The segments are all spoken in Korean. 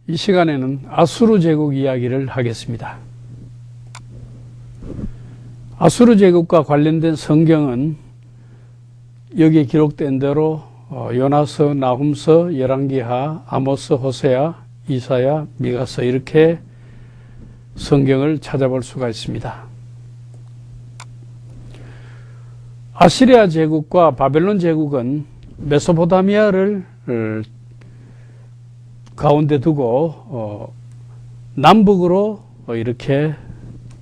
이 시간에는 아수르 제국 이야기를 하겠습니다. 아수르 제국과 관련된 성경은 여기에 기록된 대로 요나서, 나훔서, 열왕기하, 아모스, 호세아, 이사야, 미가서 이렇게 성경을 찾아볼 수가 있습니다. 아시리아 제국과 바벨론 제국은 메소포타미아를 가운데 두고 남북으로 이렇게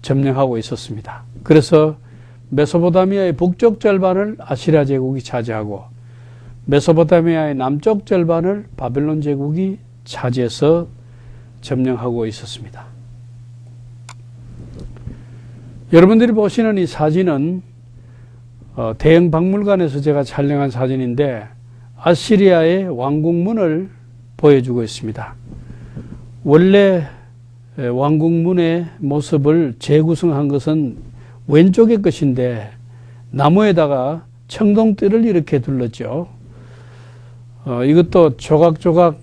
점령하고 있었습니다. 그래서 메소포타미아의 북쪽 절반을 아시리아 제국이 차지하고 메소포타미아의 남쪽 절반을 바벨론 제국이 차지해서 점령하고 있었습니다. 여러분들이 보시는 이 사진은 대형 박물관에서 제가 촬영한 사진인데 아시리아의 왕궁문을 보여주고 있습니다. 원래 왕궁문의 모습을 재구성한 것은 왼쪽의 것인데 나무에다가 청동띠를 이렇게 둘렀죠. 이것도 조각조각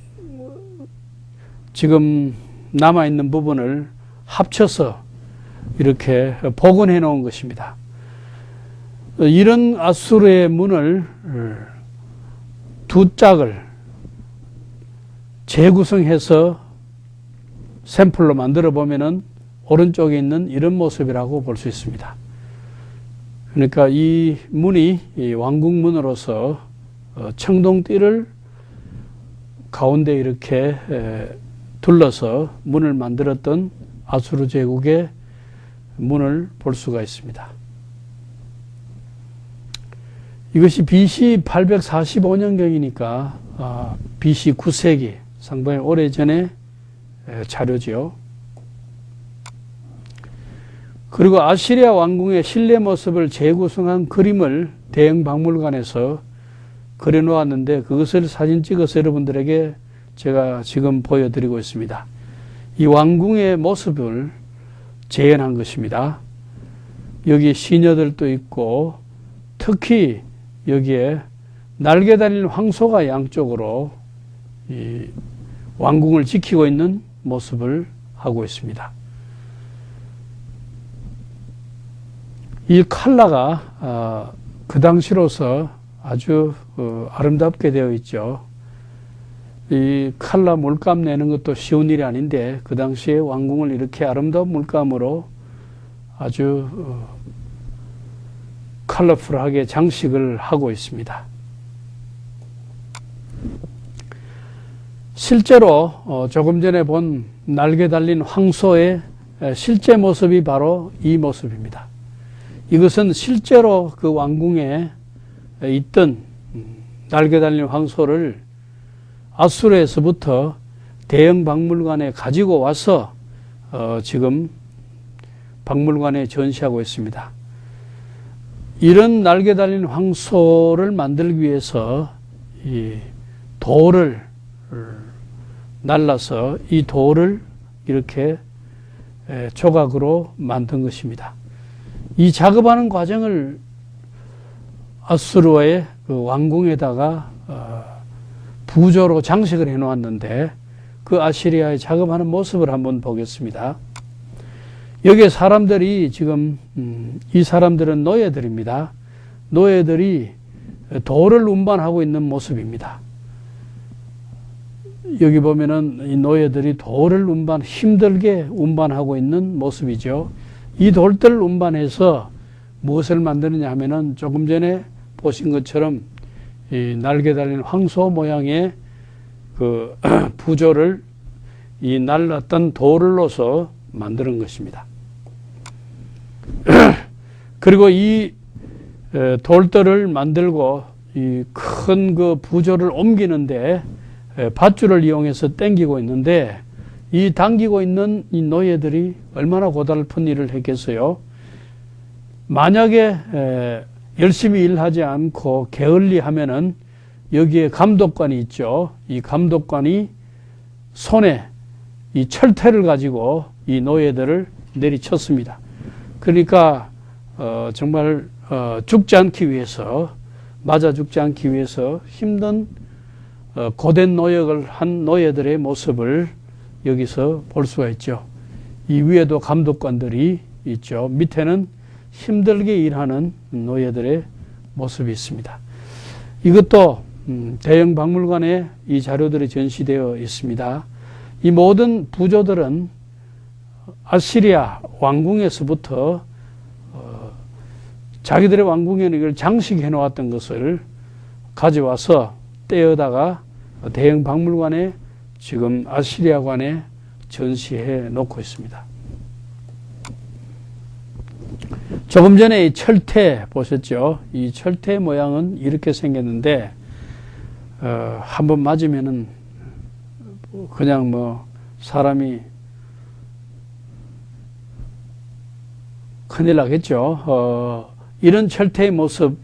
지금 남아있는 부분을 합쳐서 이렇게 복원해 놓은 것입니다. 이런 아수르의 문을 두 짝을 재구성해서 샘플로 만들어 보면은 오른쪽에 있는 이런 모습이라고 볼 수 있습니다. 그러니까 이 문이 이 왕궁문으로서 청동띠를 가운데 이렇게 둘러서 문을 만들었던 아수르 제국의 문을 볼 수가 있습니다. 이것이 BC 845년경이니까 BC 9세기 상당히 오래전의 자료지요. 그리고 아시리아 왕궁의 실내 모습을 재구성한 그림을 대형 박물관에서 그려놓았는데 그것을 사진 찍어서 여러분들에게 제가 지금 보여드리고 있습니다. 이 왕궁의 모습을 재현한 것입니다. 여기 시녀들도 있고 특히 여기에 날개 달린 황소가 양쪽으로 이 왕궁을 지키고 있는 모습을 하고 있습니다. 이 칼라가 그 당시로서 아주 아름답게 되어 있죠. 이 칼라 물감 내는 것도 쉬운 일이 아닌데 그 당시에 왕궁을 이렇게 아름다운 물감으로 아주 컬러풀하게 장식을 하고 있습니다. 실제로 조금 전에 본 날개 달린 황소의 실제 모습이 바로 이 모습입니다. 이것은 실제로 그 왕궁에 있던 날개 달린 황소를 아수르에서부터 대형 박물관에 가지고 와서 지금 박물관에 전시하고 있습니다. 이런 날개 달린 황소를 만들기 위해서 이 돌을 날라서 이 돌을 이렇게 조각으로 만든 것입니다. 이 작업하는 과정을 아수르의 그 왕궁에다가 부조로 장식을 해 놓았는데 그 아시리아의 작업하는 모습을 한번 보겠습니다. 여기에 사람들이 지금 이 사람들은 노예들입니다. 노예들이 돌을 운반하고 있는 모습입니다. 여기 보면은 이 노예들이 돌을 힘들게 운반하고 있는 모습이죠. 이 돌들을 운반해서 무엇을 만드느냐 하면은 조금 전에 보신 것처럼 이 날개 달린 황소 모양의 그 부조를 이 날랐던 돌을 넣어서 만드는 것입니다. 그리고 이 돌들을 만들고 이 큰 그 부조를 옮기는데 밧줄을 이용해서 당기고 있는데 이 당기고 있는 이 노예들이 얼마나 고달픈 일을 했겠어요. 만약에 열심히 일하지 않고 게을리 하면은 여기에 감독관이 있죠. 이 감독관이 손에 이 철퇴를 가지고 이 노예들을 내리쳤습니다. 그러니까 정말 죽지 않기 위해서, 맞아 죽지 않기 위해서 힘든 고된 노역을 한 노예들의 모습을 여기서 볼 수가 있죠. 이 위에도 감독관들이 있죠. 밑에는 힘들게 일하는 노예들의 모습이 있습니다. 이것도 대형 박물관에 이 자료들이 전시되어 있습니다. 이 모든 부조들은 아시리아 왕궁에서부터 자기들의 왕궁에는 이걸 장식해 놓았던 것을 가져와서 떼어다가 대형 박물관에 지금 아시리아관에 전시해 놓고 있습니다. 조금 전에 이 철퇴 보셨죠? 이 철퇴 모양은 이렇게 생겼는데 한번 맞으면은 그냥 뭐 사람이 큰일 나겠죠. 이런 철퇴의 모습,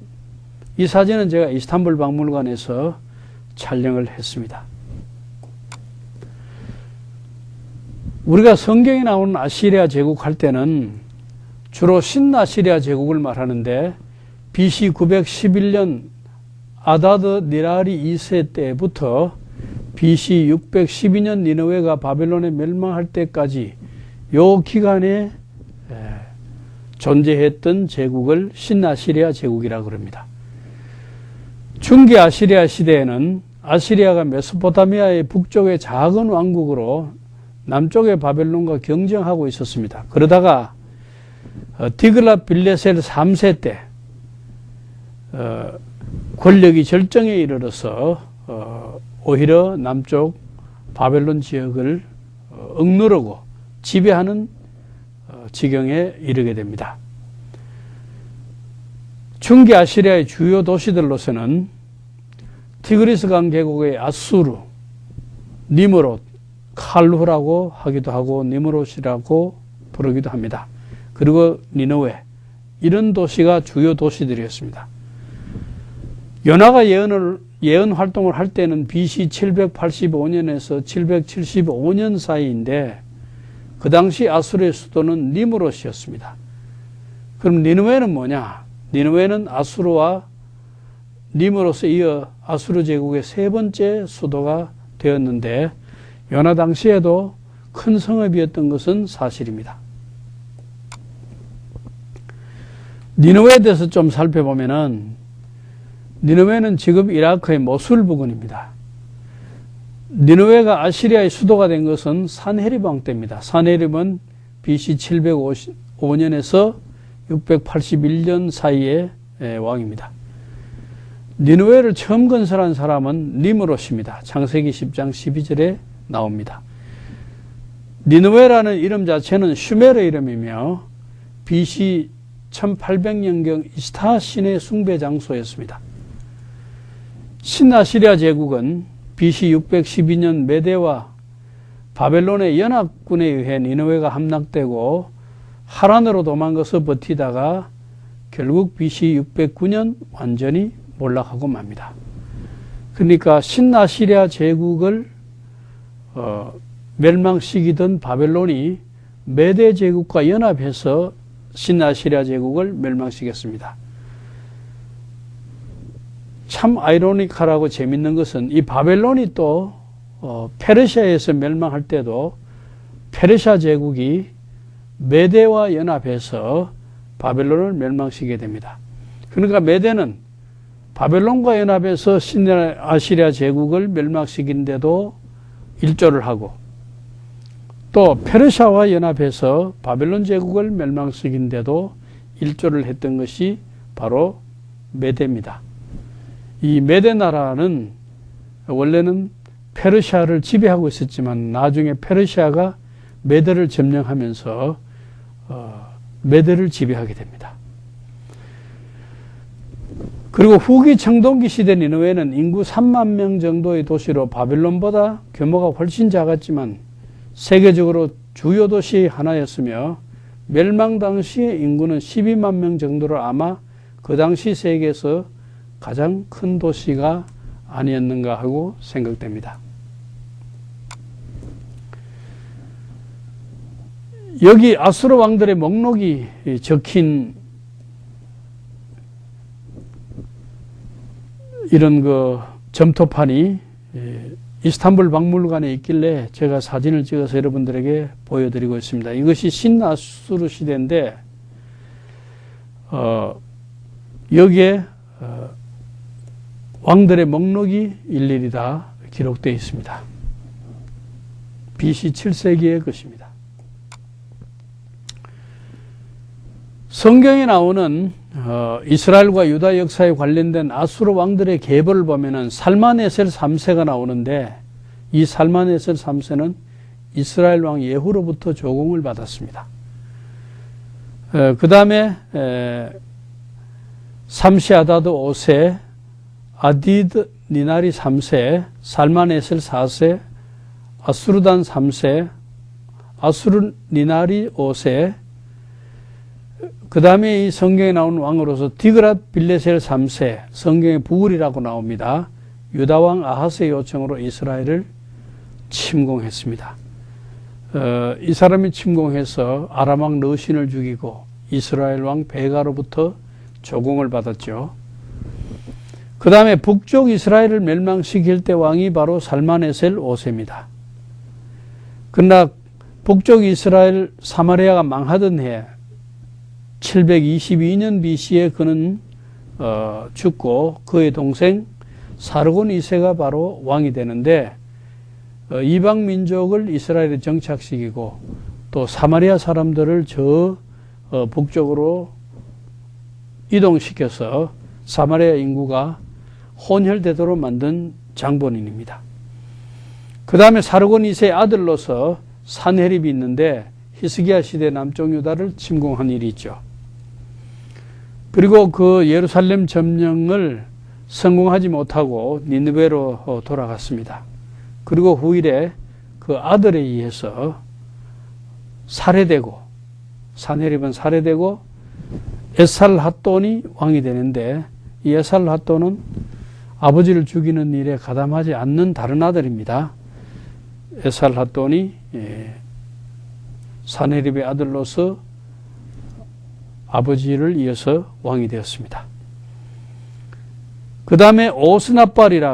이 사진은 제가 이스탄불 박물관에서 촬영을 했습니다. 우리가 성경에 나오는 아시리아 제국 할 때는 주로 신아시리아 제국을 말하는데 BC 911년 아다드 니라리 2세 때부터 BC 612년 니느웨가 바벨론에 멸망할 때까지 요 기간에 존재했던 제국을 신아시리아 제국이라고 그럽니다. 중기 아시리아 시대에는 아시리아가 메소포타미아의 북쪽의 작은 왕국으로 남쪽의 바벨론과 경쟁하고 있었습니다. 그러다가 디글랏 빌레셀 3세 때 권력이 절정에 이르러서 오히려 남쪽 바벨론 지역을 억누르고 지배하는 지경에 이르게 됩니다. 중기 아시리아의 주요 도시들로서는 티그리스강 계곡의 아수르, 니므롯, 칼루라고 하기도 하고 니므롯이라고 부르기도 합니다. 그리고 니느웨, 이런 도시가 주요 도시들이었습니다. 연하가 예언 활동을 할 때는 BC 785년에서 775년 사이인데 그 당시 아수르의 수도는 니므롯이었습니다. 그럼 니느웨는 뭐냐? 니느웨는 아수르와 니므롯에 이어 아수르 제국의 세 번째 수도가 되었는데 연하 당시에도 큰 성읍이었던 것은 사실입니다. 니느웨에 대해서 좀 살펴보면은 니느웨는 지금 이라크의 모술 부근입니다. 니느웨가 아시리아의 수도가 된 것은 산헤립 왕 때입니다. 산헤립은 BC 755년에서 681년 사이의 왕입니다. 니느웨를 처음 건설한 사람은 니므롯입니다. 창세기 10장 12절에 나옵니다. 니느웨라는 이름 자체는 슈메르 이름이며 BC 1800년경 이스타 신의 숭배 장소였습니다. 신아시리아 제국은 BC 612년 메대와 바벨론의 연합군에 의해 니느웨가 함락되고 하란으로 도망가서 버티다가 결국 BC 609년 완전히 몰락하고 맙니다. 그러니까 신아시리아 제국을 멸망시키던 바벨론이 메대 제국과 연합해서 신아시리아 제국을 멸망시켰습니다. 참 아이러니컬하고 재밌는 것은 이 바벨론이 또 페르시아에서 멸망할 때도 페르시아 제국이 메대와 연합해서 바벨론을 멸망시키게 됩니다. 그러니까 메대는 바벨론과 연합해서 신아시리아 제국을 멸망시키는데도 일조를 하고 또 페르시아와 연합해서 바벨론 제국을 멸망시키는데도 일조를 했던 것이 바로 메대입니다. 이 메대 나라는 원래는 페르시아를 지배하고 있었지만 나중에 페르시아가 메대를 점령하면서 메대를 지배하게 됩니다. 그리고 후기 청동기 시대 니느웨는 인구 3만 명 정도의 도시로 바벨론보다 규모가 훨씬 작았지만 세계적으로 주요 도시 하나였으며 멸망 당시의 인구는 12만 명 정도로 아마 그 당시 세계에서 가장 큰 도시가 아니었는가 하고 생각됩니다. 여기 아수르 왕들의 목록이 적힌 이런 점토판이 이스탄불 박물관에 있길래 제가 사진을 찍어서 여러분들에게 보여드리고 있습니다. 이것이 신아수르 시대인데 여기에 왕들의 목록이 일일이 다 기록되어 있습니다. BC 7세기의 것입니다. 성경에 나오는 이스라엘과 유다 역사에 관련된 아수르 왕들의 계보를 보면은 살마네셀 3세가 나오는데 이 살마네셀 3세는 이스라엘 왕 예후로부터 조공을 받았습니다. 그 다음에 삼시아다드 5세, 아디드 니나리 3세, 살마네셀 4세, 아수르단 3세, 아수르 니나리 5세, 그 다음에 이 성경에 나오는 왕으로서 디그랏 빌레셀 3세, 성경에 부울이라고 나옵니다. 유다왕 아하스의 요청으로 이스라엘을 침공했습니다. 이 사람이 침공해서 아람왕 르신을 죽이고 이스라엘 왕 베가로부터 조공을 받았죠. 그 다음에 북쪽 이스라엘을 멸망시킬 때 왕이 바로 살마네셀 5세입니다. 그러나 북쪽 이스라엘 사마리아가 망하던 해 722년 BC에 그는 죽고 그의 동생 사르곤 2세가 바로 왕이 되는데 이방 민족을 이스라엘에 정착시키고 또 사마리아 사람들을 저 북쪽으로 이동시켜서 사마리아 인구가 혼혈되도록 만든 장본인입니다. 그 다음에 사르곤 2세의 아들로서 산헤립이 있는데 히스기야 시대 남쪽 유다를 침공한 일이 있죠. 그리고 그 예루살렘 점령을 성공하지 못하고 니느베로 돌아갔습니다. 그리고 후일에 그 아들에 의해서 살해되고 산헤립은 살해되고 에살핫돈이 왕이 되는데 이 에살핫돈은 아버지를 죽이는 일에 가담하지 않는 다른 아들입니다. 에살핫돈이 산헤립의 아들로서 아버지를 이어서 왕이 되었습니다. 그 다음에 오스나빨이라고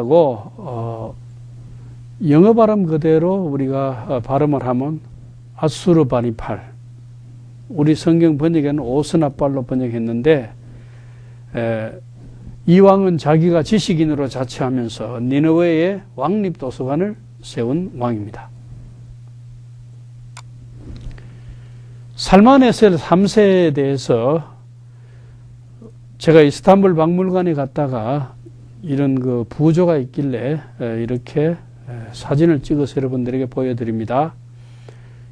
영어 발음 그대로 우리가 발음을 하면 아수르바니팔, 우리 성경 번역에는 오스나빨로 번역했는데 이 왕은 자기가 지식인으로 자처하면서 니느웨의 왕립도서관을 세운 왕입니다. 살마네셀 3세에 대해서 제가 이스탄불 박물관에 갔다가 이런 그 부조가 있길래 이렇게 사진을 찍어서 여러분들에게 보여드립니다.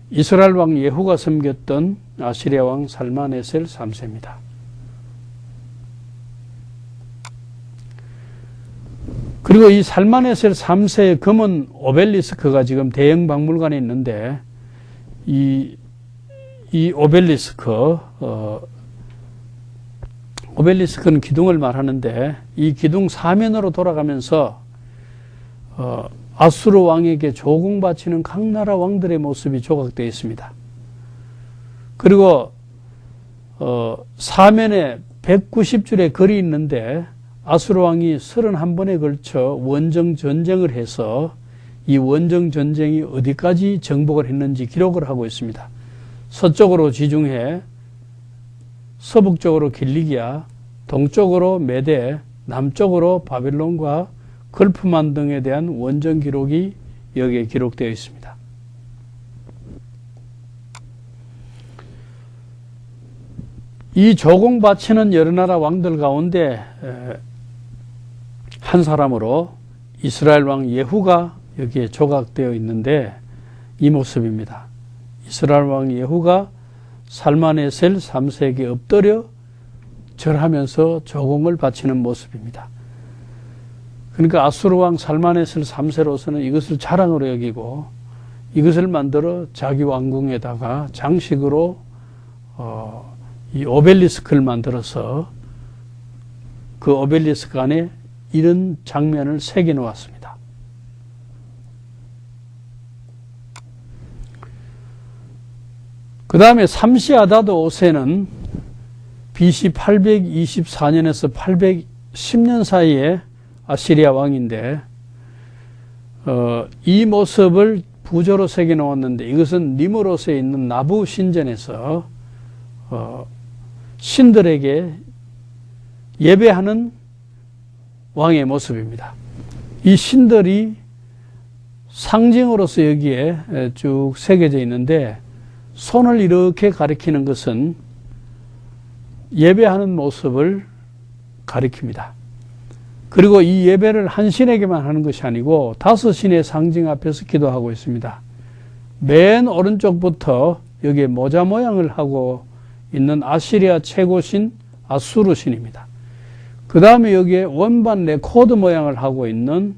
이스라엘 왕 예후가 섬겼던 아시리아 왕 살마네셀 3세입니다. 그리고 이 살마네셀 3세의 금은 오벨리스크가 지금 대형 박물관에 있는데 이 오벨리스크, 오벨리스크는 기둥을 말하는데 이 기둥 사면으로 돌아가면서 아수르 왕에게 조공 바치는 각 나라 왕들의 모습이 조각되어 있습니다. 그리고 사면에 190줄의 글이 있는데 아수르 왕이 31번에 걸쳐 원정 전쟁을 해서 이 원정 전쟁이 어디까지 정복을 했는지 기록을 하고 있습니다. 서쪽으로 지중해, 서북쪽으로 길리기아, 동쪽으로 메데, 남쪽으로 바벨론과 걸프만 등에 대한 원정 기록이 여기에 기록되어 있습니다. 이 조공 바치는 여러 나라 왕들 가운데 한 사람으로 이스라엘 왕 예후가 여기에 조각되어 있는데 이 모습입니다. 이스라엘 왕 예후가 살마네셀 3세에게 엎드려 절하면서 조공을 바치는 모습입니다. 그러니까 아수르 왕 살마네셀 3세로서는 이것을 자랑으로 여기고 이것을 만들어 자기 왕궁에다가 장식으로 이 오벨리스크를 만들어서 그 오벨리스크 안에 이런 장면을 새겨 놓았습니다. 그 다음에 삼시아다드 5세는 BC 824년에서 810년 사이에 아시리아 왕인데 이 모습을 부조로 새겨 놓았는데 이것은 니무롯에 있는 나부 신전에서 신들에게 예배하는 왕의 모습입니다. 이 신들이 상징으로서 여기에 쭉 새겨져 있는데 손을 이렇게 가리키는 것은 예배하는 모습을 가리킵니다. 그리고 이 예배를 한 신에게만 하는 것이 아니고 다섯 신의 상징 앞에서 기도하고 있습니다. 맨 오른쪽부터 여기에 모자 모양을 하고 있는 아시리아 최고신 아수르 신입니다. 그 다음에 여기에 원반 레코드 모양을 하고 있는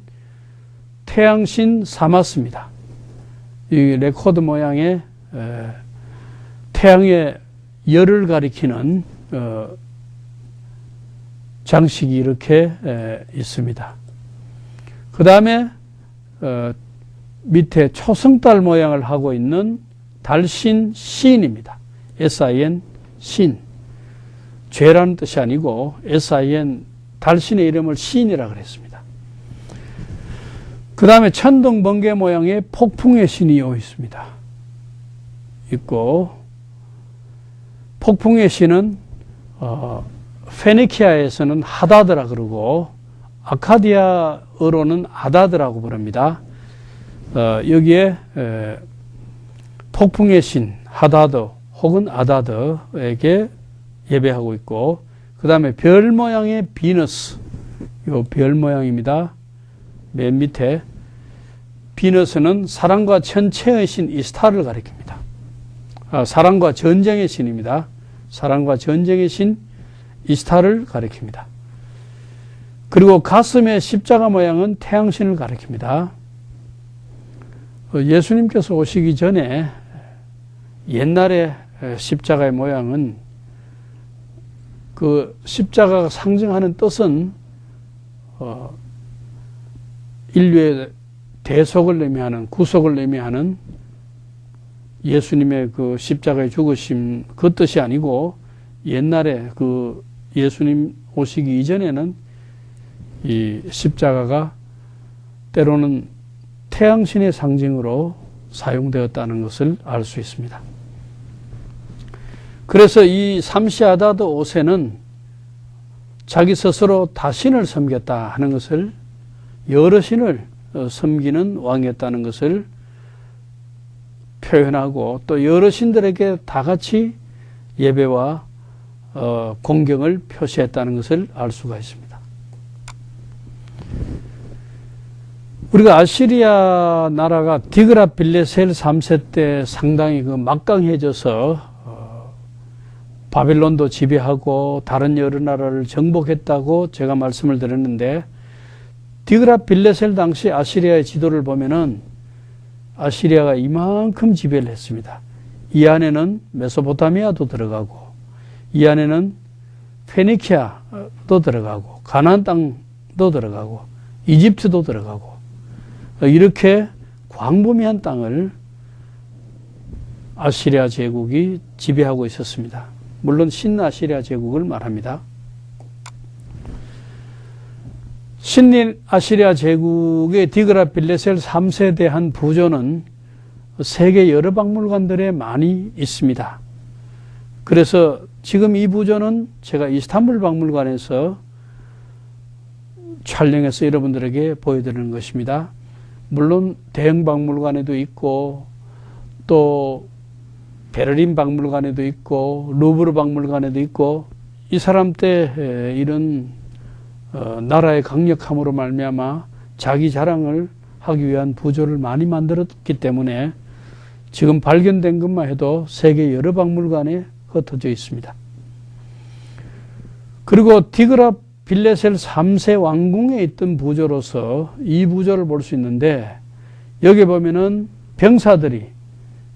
태양신 사마스입니다. 이 레코드 모양의 태양의 열을 가리키는 장식이 이렇게 있습니다. 그 다음에 밑에 초승달 모양을 하고 있는 달신 신입니다. SIN 신. 죄라는 뜻이 아니고 SIN 달신의 이름을 신이라 그랬습니다. 그 다음에 천둥 번개 모양의 폭풍의 신이 있습니다. 있고 폭풍의 신은 페니키아에서는 하다드라 그러고 아카디아어로는 아다드라고 부릅니다. 여기에 폭풍의 신 하다드 혹은 아다드에게 예배하고 있고 그 다음에 별 모양의 비너스, 이 별 모양입니다. 맨 밑에 비너스는 사랑과 천체의 신 이스타를 가리킵니다. 사랑과 전쟁의 신입니다. 사랑과 전쟁의 신 이스타를 가리킵니다. 그리고 가슴의 십자가 모양은 태양신을 가리킵니다. 예수님께서 오시기 전에 옛날에 십자가의 모양은 그 십자가가 상징하는 뜻은 인류의 대속을 의미하는 구속을 의미하는 예수님의 그 십자가의 죽으심 그 뜻이 아니고 옛날에 그 예수님 오시기 이전에는 이 십자가가 때로는 태양신의 상징으로 사용되었다는 것을 알 수 있습니다. 그래서 이 삼시아다드 5세는 자기 스스로 다신을 섬겼다 하는 것을 여러 신을 섬기는 왕이었다는 것을 표현하고 또 여러 신들에게 다 같이 예배와 공경을 표시했다는 것을 알 수가 있습니다. 우리가 아시리아 나라가 디그라빌레셀 3세 때 상당히 그 막강해져서 바빌론도 지배하고 다른 여러 나라를 정복했다고 제가 말씀을 드렸는데 디그라빌레셀 당시 아시리아의 지도를 보면은 아시리아가 이만큼 지배를 했습니다. 이 안에는 메소포타미아도 들어가고 이 안에는 페니키아도 들어가고 가나안 땅도 들어가고 이집트도 들어가고 이렇게 광범위한 땅을 아시리아 제국이 지배하고 있었습니다. 물론 신아시리아 제국을 말합니다. 신아시리아 제국의 디그라빌레셀 3세대 한 부조는 세계 여러 박물관들에 많이 있습니다. 그래서 지금 이 부조는 제가 이스탄불 박물관에서 촬영해서 여러분들에게 보여드리는 것입니다. 물론 대형 박물관에도 있고 또 베를린 박물관에도 있고 루브르 박물관에도 있고 이 사람 때 이런 나라의 강력함으로 말미암아 자기 자랑을 하기 위한 부조를 많이 만들었기 때문에 지금 발견된 것만 해도 세계 여러 박물관에 흩어져 있습니다. 그리고 디그라빌레셀 3세 왕궁에 있던 부조로서 이 부조를 볼 수 있는데 여기 보면은 병사들이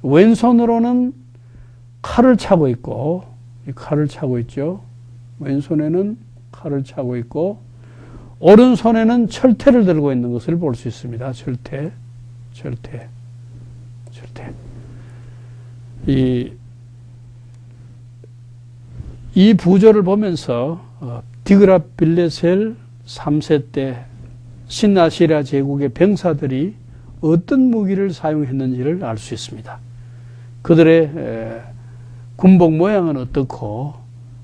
왼손으로는 칼을 차고 있고 칼을 차고 있죠. 왼손에는 칼을 차고 있고 오른손에는 철퇴를 들고 있는 것을 볼 수 있습니다. 철퇴. 이 부조를 보면서 디그라빌레셀 3세 때 신아시리아 제국의 병사들이 어떤 무기를 사용했는지를 알 수 있습니다. 그들의 군복 모양은 어떻고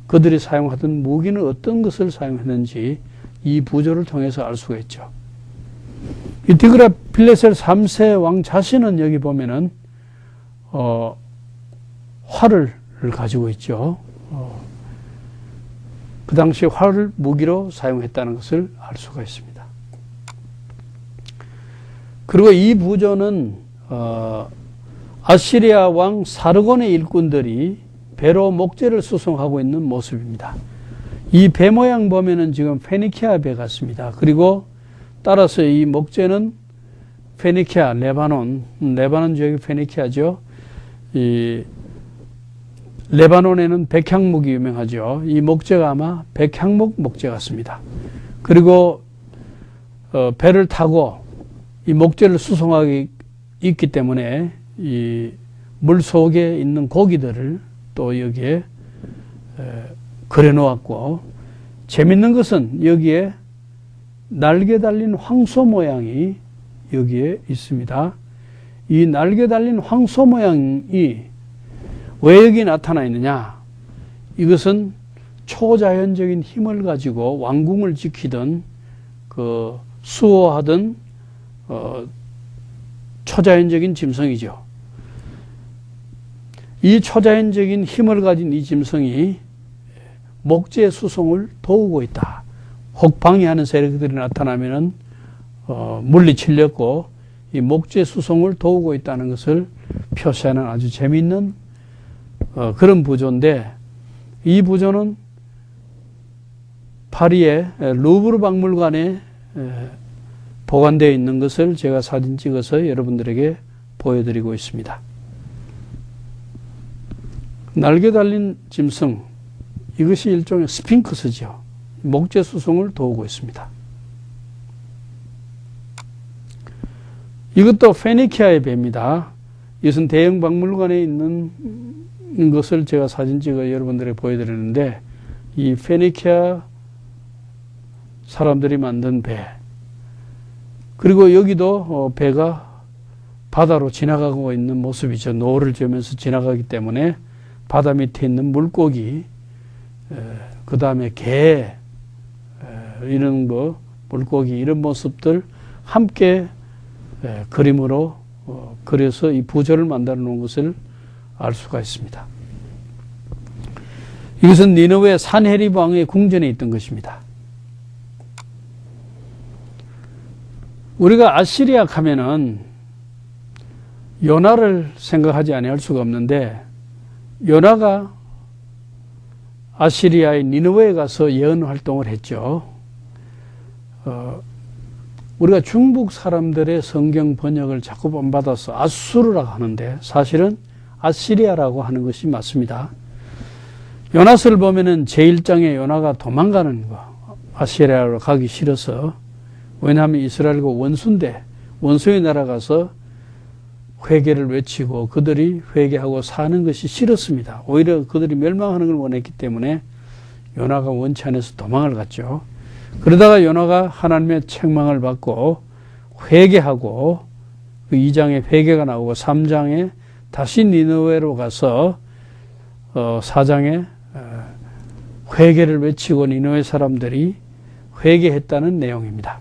그들이 사용하던 무기는 어떤 것을 사용했는지 이 부조를 통해서 알 수가 있죠. 이 드그라필레셀 3세 왕 자신은 여기 보면은 활을 가지고 있죠. 그 당시 활을 무기로 사용했다는 것을 알 수가 있습니다. 그리고 이 부조는 아시리아 왕 사르곤의 일꾼들이 배로 목재를 수송하고 있는 모습입니다. 이 배 모양 보면은 지금 페니키아 배 같습니다. 그리고 따라서 이 목재는 페니키아, 레바논 지역이 페니키아죠. 이 레바논에는 백향목이 유명하죠. 이 목재가 아마 백향목 목재 같습니다. 그리고 배를 타고 이 목재를 수송하기 있기 때문에 이 물 속에 있는 고기들을 또 여기에 그려 놓았고, 재밌는 것은 여기에 날개 달린 황소 모양이 여기에 있습니다. 이 날개 달린 황소 모양이 왜 여기 나타나 있느냐? 이것은 초자연적인 힘을 가지고 왕궁을 지키던 그 수호하던 초자연적인 짐승이죠. 이 초자연적인 힘을 가진 이 짐승이 목재 수송을 도우고 있다. 혹 방해하는 세력들이 나타나면은 물리치려고 이 목재 수송을 도우고 있다는 것을 표시하는 아주 재미있는 그런 부조인데, 이 부조는 파리의 루브르 박물관에 보관되어 있는 것을 제가 사진 찍어서 여러분들에게 보여드리고 있습니다. 날개 달린 짐승, 이것이 일종의 스핑크스죠. 목재 수송을 도우고 있습니다. 이것도 페니키아의 배입니다. 이것은 대형 박물관에 있는 것을 제가 사진 찍어 여러분들에게 보여드리는데, 이 페니키아 사람들이 만든 배, 그리고 여기도 배가 바다로 지나가고 있는 모습이죠. 노를 저으면서 지나가기 때문에 바다 밑에 있는 물고기, 그 다음에 개, 이런 거, 물고기, 이런 모습들 함께 그림으로 그려서 이 부조를 만들어 놓은 것을 알 수가 있습니다. 이것은 니느웨 산헤립 왕의 궁전에 있던 것입니다. 우리가 아시리아 가면은 요나를 생각하지 아니할 수가 없는데, 요나가 아시리아의 니느웨에 가서 예언 활동을 했죠. 우리가 중국 사람들의 성경 번역을 자꾸 본받아서 아수르라고 하는데 사실은 아시리아라고 하는 것이 맞습니다. 요나서를 보면은 제1장에 요나가 도망가는 거, 아시리아로 가기 싫어서, 왜냐하면 이스라엘과 원수인데 원수의 나라 가서 회개를 외치고 그들이 회개하고 사는 것이 싫었습니다. 오히려 그들이 멸망하는 걸 원했기 때문에 요나가 원치 않아서 도망을 갔죠. 그러다가 요나가 하나님의 책망을 받고 회개하고, 그 2장에 회개가 나오고 3장에 다시 니느웨로 가서 4장에 회개를 외치고 니느웨 사람들이 회개했다는 내용입니다.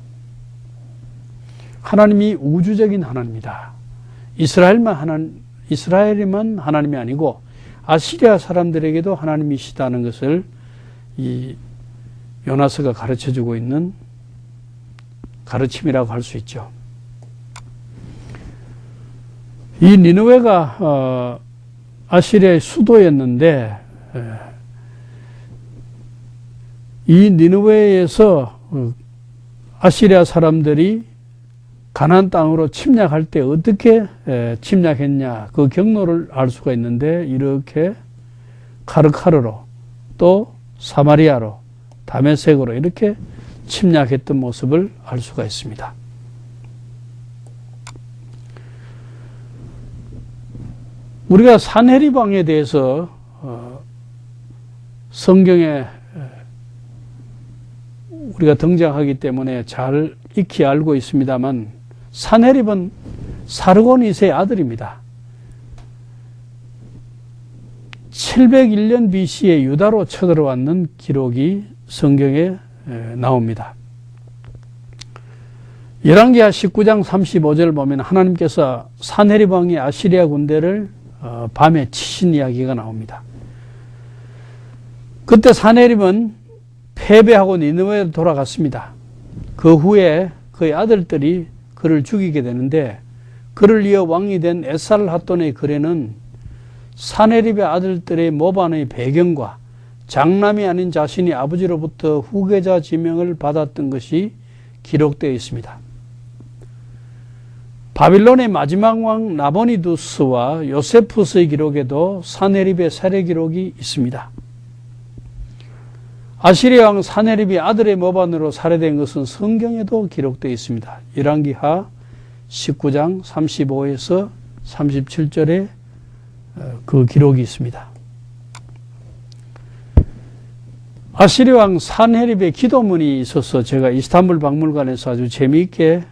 하나님이 우주적인 하나님이다. 이스라엘이만 하나님이 아니고 아시리아 사람들에게도 하나님이시다는 것을 이 요나서가 가르쳐주고 있는 가르침이라고 할 수 있죠. 이 니느웨가 아시리아의 수도였는데, 이 니느웨에서 아시리아 사람들이 가나안 땅으로 침략할 때 어떻게 침략했냐, 그 경로를 알 수가 있는데, 이렇게 카르카르로 또 사마리아로 다메섹으로 이렇게 침략했던 모습을 알 수가 있습니다. 우리가 산헤립 왕에 대해서 성경에 우리가 등장하기 때문에 잘 익히 알고 있습니다만 사네립은 사르곤 2세의 아들입니다. 701년 BC에 유다로 쳐들어왔는 기록이 성경에 나옵니다. 열왕기하 19장 35절 보면 하나님께서 사네립 왕이 아시리아 군대를 밤에 치신 이야기가 나옵니다. 그때 사네립은 패배하고 니느웨로 돌아갔습니다. 그 후에 그의 아들들이 그를 죽이게 되는데 그를 이어 왕이 된 에살핫돈의 글에는 사네립의 아들들의 모반의 배경과 장남이 아닌 자신이 아버지로부터 후계자 지명을 받았던 것이 기록되어 있습니다. 바빌론의 마지막 왕 나보니두스와 요세푸스의 기록에도 사네립의 살해 기록이 있습니다. 아시리아 왕 사네립이 아들의 모반으로 살해된 것은 성경에도 기록되어 있습니다. 열왕기하 19장 35에서 37절에 그 기록이 있습니다. 아시리아 왕 사네립의 기도문이 있어서 제가 이스탄불 박물관에서 아주 재미있게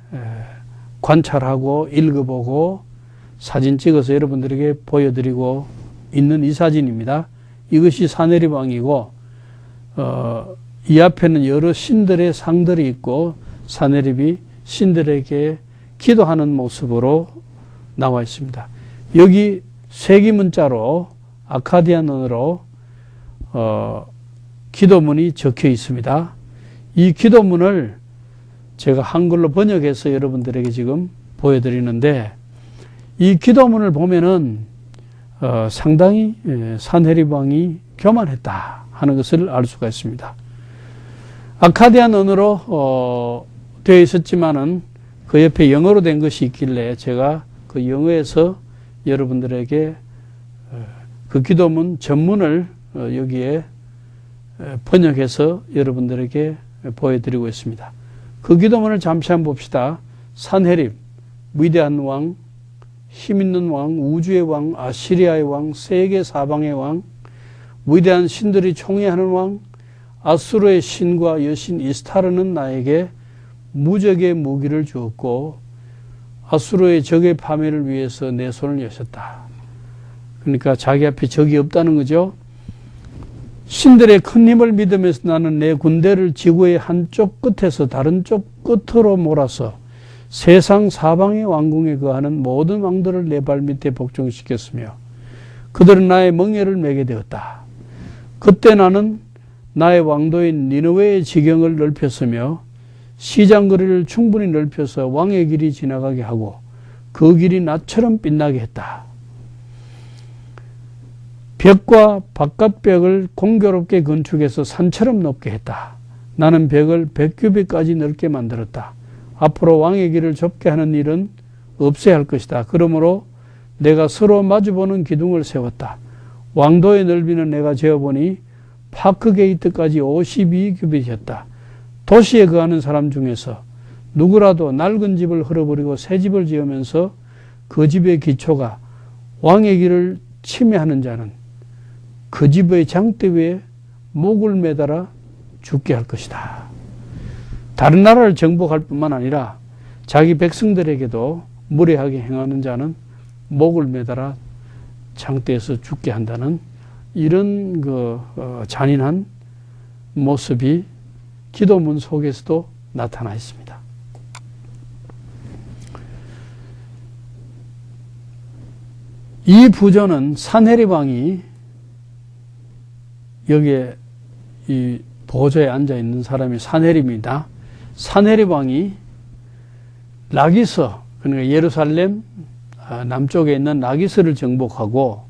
관찰하고 읽어보고 사진 찍어서 여러분들에게 보여드리고 있는 이 사진입니다. 이것이 사네립 왕이고 이 앞에는 여러 신들의 상들이 있고 사네립이 신들에게 기도하는 모습으로 나와 있습니다. 여기 세기 문자로 아카디안어로 기도문이 적혀 있습니다. 이 기도문을 제가 한글로 번역해서 여러분들에게 지금 보여드리는데 이 기도문을 보면은 상당히 사네립 왕이 교만했다 하는 것을 알 수가 있습니다. 아카디안 언어로 되어 있었지만은 그 옆에 영어로 된 것이 있길래 제가 그 영어에서 여러분들에게 그 기도문 전문을 여기에 번역해서 여러분들에게 보여드리고 있습니다. 그 기도문을 잠시 한번 봅시다. 사네립, 위대한 왕, 힘있는 왕, 우주의 왕, 아시리아의 왕, 세계 사방의 왕, 위대한 신들이 총회하는 왕, 아수르의 신과 여신 이스타르는 나에게 무적의 무기를 주었고 아수르의 적의 파멸을 위해서 내 손을 여셨다. 그러니까 자기 앞에 적이 없다는 거죠. 신들의 큰 힘을 믿으면서 나는 내 군대를 지구의 한쪽 끝에서 다른 쪽 끝으로 몰아서 세상 사방의 왕궁에 거하는 모든 왕들을 내 발 밑에 복종시켰으며 그들은 나의 멍에를 매게 되었다. 그때 나는 나의 왕도인 니느웨의 지경을 넓혔으며 시장 거리를 충분히 넓혀서 왕의 길이 지나가게 하고 그 길이 나처럼 빛나게 했다. 벽과 바깥벽을 공교롭게 건축해서 산처럼 높게 했다. 나는 벽을 100규빗까지 넓게 만들었다. 앞으로 왕의 길을 좁게 하는 일은 없어야 할 것이다. 그러므로 내가 서로 마주보는 기둥을 세웠다. 왕도의 넓이는 내가 재어보니 파크 게이트까지 52규빗이었다. 도시에 거하는 사람 중에서 누구라도 낡은 집을 헐어버리고 새 집을 지으면서 그 집의 기초가 왕의 길을 침해하는 자는 그 집의 장대 위에 목을 매달아 죽게 할 것이다. 다른 나라를 정복할 뿐만 아니라 자기 백성들에게도 무례하게 행하는 자는 목을 매달아 장대에서 죽게 한다는 이런 잔인한 모습이 기도문 속에서도 나타나 있습니다. 이 부조는 사네립 왕이 여기에 이 보좌에 앉아 있는 사람이 사네립입니다. 사네립 왕이 라기스, 그러니까 예루살렘 남쪽에 있는 라기스를 정복하고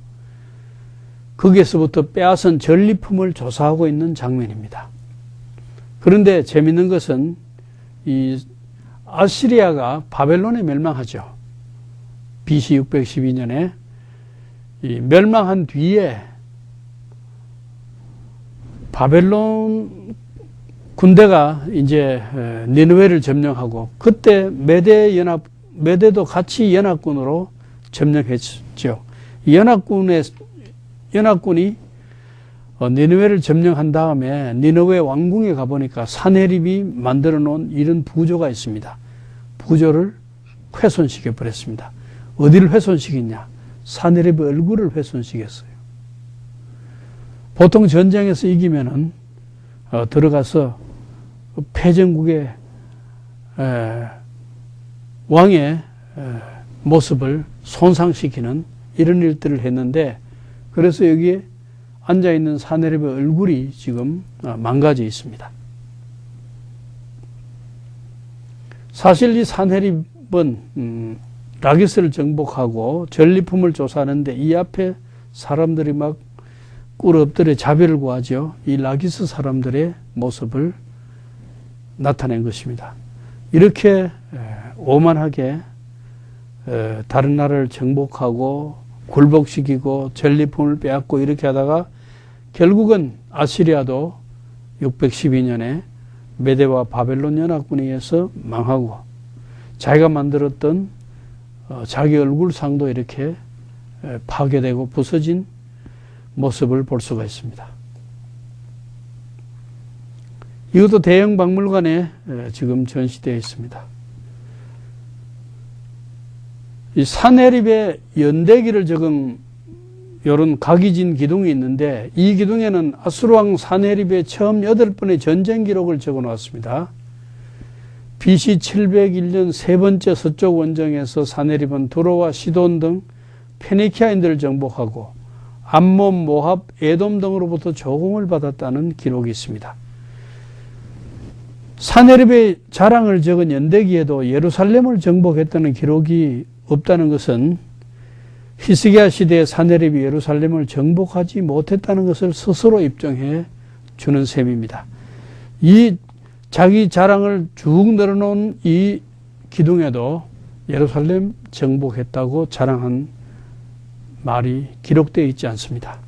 거기에서부터 빼앗은 전리품을 조사하고 있는 장면입니다. 그런데 재밌는 것은 이 아시리아가 바벨론에 멸망하죠. BC 612년에 이 멸망한 뒤에 바벨론 군대가 이제 니느웨를 점령하고 그때 메대도 같이 연합군으로 점령했죠. 연합군이 니느웨를 점령한 다음에 니느웨 왕궁에 가보니까 사내립이 만들어 놓은 이런 부조가 있습니다. 부조를 훼손시켜 버렸습니다. 어디를 훼손시켰냐? 사내립의 얼굴을 훼손시켰어요. 보통 전쟁에서 이기면은 들어가서 패전국의 왕의 모습을 손상시키는 이런 일들을 했는데, 그래서 여기에 앉아있는 사내립의 얼굴이 지금 망가져 있습니다. 사실 이 사내립은 라기스를 정복하고 전리품을 조사하는데 이 앞에 사람들이 막 꿇어 엎드려 자비를 구하죠. 이 라기스 사람들의 모습을 나타낸 것입니다. 이렇게 오만하게 다른 나라를 정복하고 굴복시키고 전리품을 빼앗고 이렇게 하다가 결국은 아시리아도 612년에 메대와 바벨론 연합군에 의해서 망하고 자기가 만들었던 자기 얼굴상도 이렇게 파괴되고 부서진 모습을 볼 수가 있습니다. 이것도 대형 박물관에 지금 전시되어 있습니다. 이 사내립의 연대기를 적은 이런 각이진 기둥이 있는데, 이 기둥에는 아수르왕 사내립의 처음 8번의 전쟁 기록을 적어 놓았습니다. BC 701년 세 번째 서쪽 원정에서 사내립은 두로와 시돈 등 페니키아인들을 정복하고 암몬, 모압, 에돔 등으로부터 조공을 받았다는 기록이 있습니다. 사내립의 자랑을 적은 연대기에도 예루살렘을 정복했다는 기록이 없다는 것은 히스기야 시대의 사내립이 예루살렘을 정복하지 못했다는 것을 스스로 입증해 주는 셈입니다. 이 자기 자랑을 쭉 늘어놓은 이 기둥에도 예루살렘 정복했다고 자랑한 말이 기록되어 있지 않습니다.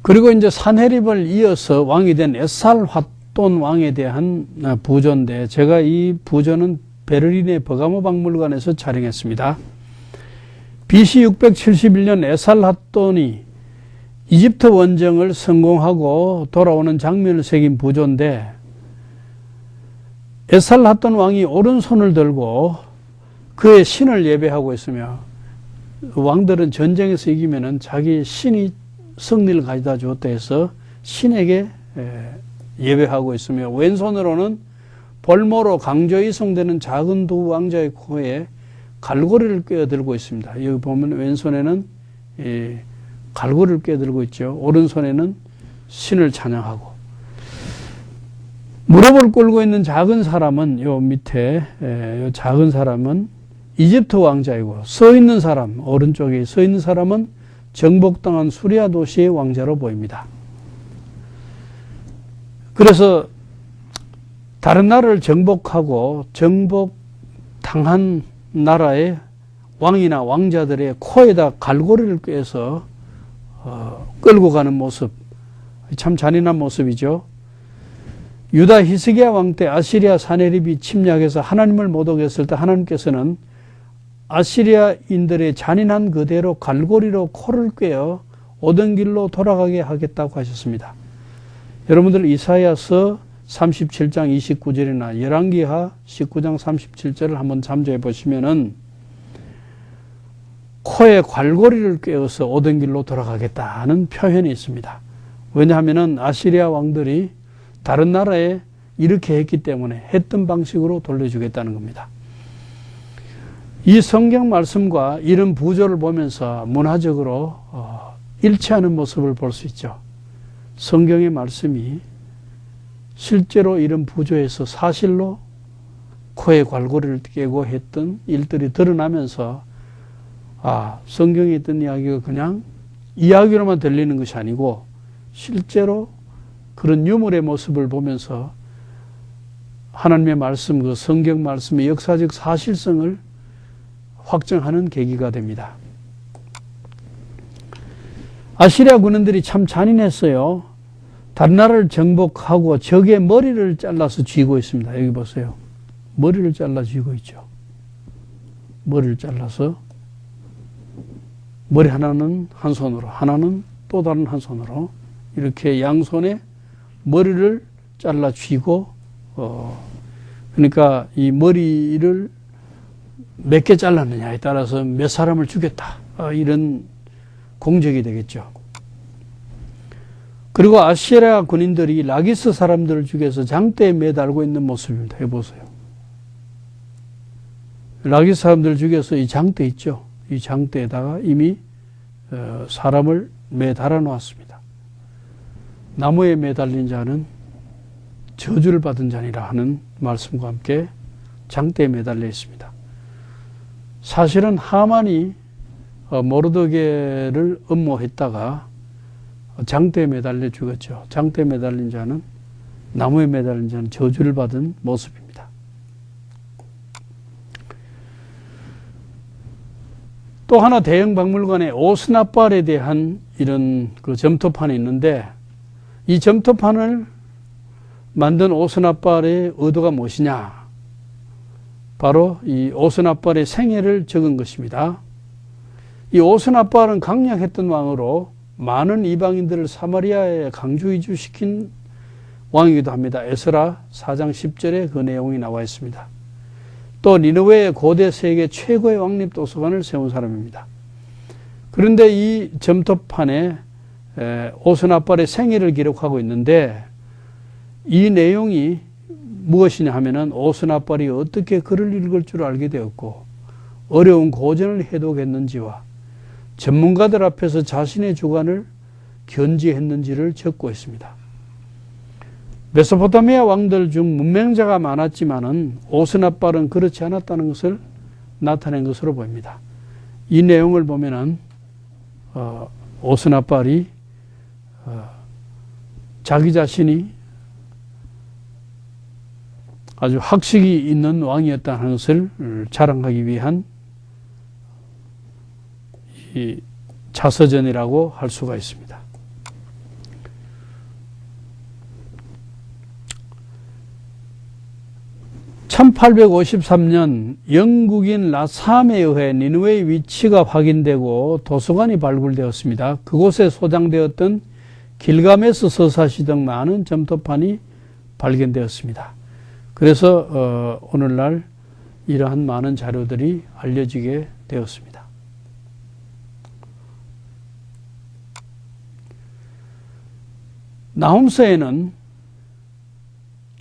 그리고 이제 사내립을 이어서 왕이 된 에살핫돈 왕에 대한 부조인데, 제가 이 부조는 베를린의 버가모 박물관에서 촬영했습니다. BC 671년 에살핫돈이 이집트 원정을 성공하고 돌아오는 장면을 새긴 부조인데, 에살핫돈 왕이 오른손을 들고 그의 신을 예배하고 있으며, 왕들은 전쟁에서 이기면은 자기 신이 승리를 가져다 주었다 해서 신에게 예배하고 있으며, 왼손으로는 볼모로 강조에 이송되는 작은 두 왕자의 코에 갈고리를 꿰어들고 있습니다. 여기 보면 왼손에는 갈고리를 꿰어들고 있죠. 오른손에는 신을 찬양하고, 무릎을 꿇고 있는 작은 사람은 요 밑에 요 작은 사람은 이집트 왕자이고, 서 있는 사람, 오른쪽에 서 있는 사람은 정복당한 수리아 도시의 왕자로 보입니다. 그래서 다른 나라를 정복하고 정복당한 나라의 왕이나 왕자들의 코에다 갈고리를 꿰서 끌고 가는 모습, 참 잔인한 모습이죠. 유다 히스기야 왕 때 아시리아 사내립이 침략해서 하나님을 모독했을 때 하나님께서는 아시리아인들의 잔인한 그대로 갈고리로 코를 꿰어 오던 길로 돌아가게 하겠다고 하셨습니다. 여러분들 이사야서 37장 29절이나 열왕기하 19장 37절을 한번 참조해 보시면은 코에 갈고리를 꿰어서 오던 길로 돌아가겠다는 표현이 있습니다. 왜냐하면 아시리아 왕들이 다른 나라에 이렇게 했기 때문에 했던 방식으로 돌려주겠다는 겁니다. 이 성경 말씀과 이런 부조를 보면서 문화적으로 일치하는 모습을 볼 수 있죠. 성경의 말씀이 실제로 이런 부조에서 사실로 코에 갈고리를 꿰고 했던 일들이 드러나면서, 성경에 있던 이야기가 그냥 이야기로만 들리는 것이 아니고 실제로 그런 유물의 모습을 보면서 하나님의 말씀, 그 성경 말씀의 역사적 사실성을 확정하는 계기가 됩니다. 아시리아 군인들이 참 잔인했어요. 다른 나라를 정복하고 적의 머리를 잘라서 쥐고 있습니다. 여기 보세요. 머리를 잘라 쥐고 있죠. 머리를 잘라서 머리 하나는 한 손으로, 하나는 또 다른 한 손으로 이렇게 양손에 머리를 잘라 쥐고, 그러니까 이 머리를 몇 개 잘랐느냐에 따라서 몇 사람을 죽였다, 이런 공적이 되겠죠. 그리고 아시리아 군인들이 라기스 사람들을 죽여서 장대에 매달고 있는 모습입니다. 해보세요. 라기스 사람들을 죽여서 이 장대 있죠. 이 장대에다가 이미 사람을 매달아 놓았습니다. 나무에 매달린 자는 저주를 받은 자니라 하는 말씀과 함께 장대에 매달려 있습니다. 사실은 하만이 모르드게를 음모했다가 장대에 매달려 죽었죠. 장대에 매달린 자는, 나무에 매달린 자는 저주를 받은 모습입니다. 또 하나 대형 박물관에 오스나빨에 대한 이런 그 점토판이 있는데, 이 점토판을 만든 오스나빨의 의도가 무엇이냐? 바로 이 오스나빨의 생애를 적은 것입니다. 이 오스나빨은 강력했던 왕으로 많은 이방인들을 사마리아에 강주 이주시킨 왕이기도 합니다. 에스라 4장 10절에 그 내용이 나와 있습니다. 또 니느웨의 고대 세계 최고의 왕립 도서관을 세운 사람입니다. 그런데 이 점토판에 오스나빨의 생애를 기록하고 있는데, 이 내용이 무엇이냐 하면은 오스나빨이 어떻게 글을 읽을 줄 알게 되었고 어려운 고전을 해독했는지와 전문가들 앞에서 자신의 주관을 견지했는지를 적고 있습니다. 메소포타미아 왕들 중 문맹자가 많았지만은 오스나빨은 그렇지 않았다는 것을 나타낸 것으로 보입니다. 이 내용을 보면은 오스나빨이 자기 자신이 아주 학식이 있는 왕이었다는 것을 자랑하기 위한 이 자서전이라고 할 수가 있습니다. (1853년) 영국인 라삼에 의해 니느웨의 위치가 확인되고 도서관이 발굴되었습니다. 그곳에 소장되었던 길가메스 서사시 등 많은 점토판이 발견되었습니다. 그래서 오늘날 이러한 많은 자료들이 알려지게 되었습니다. 나훔서에는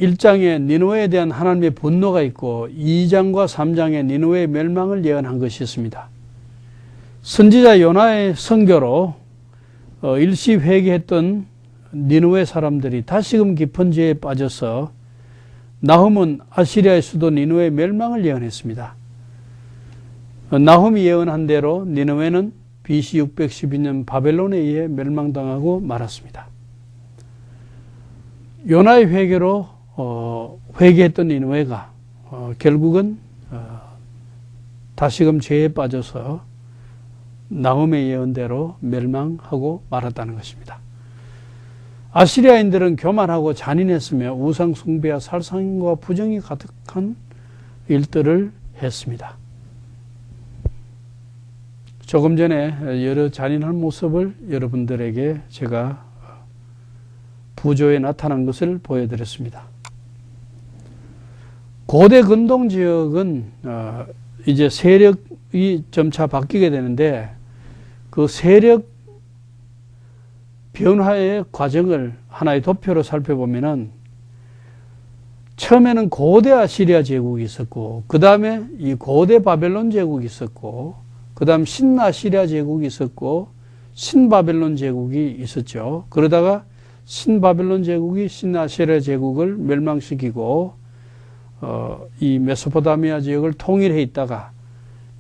1장에 니느웨에 대한 하나님의 분노가 있고 2장과 3장에 니느웨의 멸망을 예언한 것이 있습니다. 선지자 요나의 선교로 일시 회개했던 니느웨 사람들이 다시금 깊은 죄에 빠져서 나훔은 아시리아의 수도 니느웨의 멸망을 예언했습니다. 나훔이 예언한 대로 니느웨는 BC 612년 바벨론에 의해 멸망당하고 말았습니다. 요나의 회개로 회개했던 니느웨가 결국은 다시금 죄에 빠져서 나훔의 예언대로 멸망하고 말았다는 것입니다. 아시리아인들은 교만하고 잔인했으며 우상 숭배와 살상과 부정이 가득한 일들을 했습니다. 조금 전에 여러 잔인한 모습을 여러분들에게 제가 부조에 나타난 것을 보여드렸습니다. 고대 근동 지역은 이제 세력이 점차 바뀌게 되는데, 그 세력 변화의 과정을 하나의 도표로 살펴보면은, 처음에는 고대 아시리아 제국이 있었고, 그 다음에 이 고대 바벨론 제국이 있었고, 그 다음 신아시리아 제국이 있었고, 신바벨론 제국이 있었죠. 그러다가 신바벨론 제국이 신아시리아 제국을 멸망시키고 이 메소포타미아 지역을 통일해 있다가,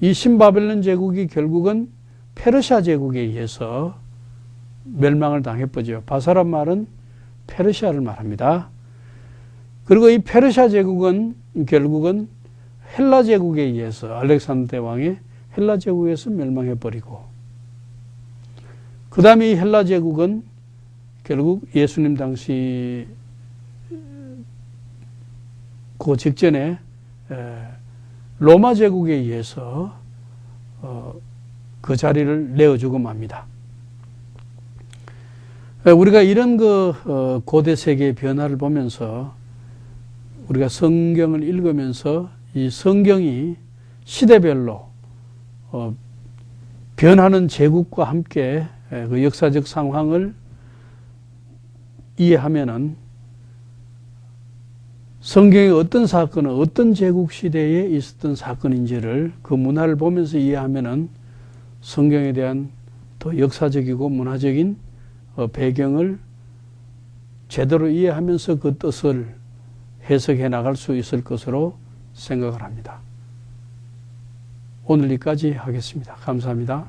이 신바벨론 제국이 결국은 페르시아 제국에 의해서 멸망을 당해버죠. 바사란 말은 페르시아를 말합니다. 그리고 이 페르시아 제국은 결국은 헬라 제국에 의해서, 알렉산더 대왕의 헬라 제국에서 멸망해버리고, 그 다음에 이 헬라 제국은 결국 예수님 당시 그 직전에 로마 제국에 의해서 그 자리를 내어주고 맙니다. 우리가 이런 고대 세계의 변화를 보면서 우리가 성경을 읽으면서 이 성경이 시대별로 변하는 제국과 함께 그 역사적 상황을 이해하면은 성경의 어떤 사건은 어떤 제국 시대에 있었던 사건인지를 그 문화를 보면서 이해하면은 성경에 대한 더 역사적이고 문화적인 배경을 제대로 이해하면서 그 뜻을 해석해 나갈 수 있을 것으로 생각을 합니다. 오늘 여기까지 하겠습니다. 감사합니다.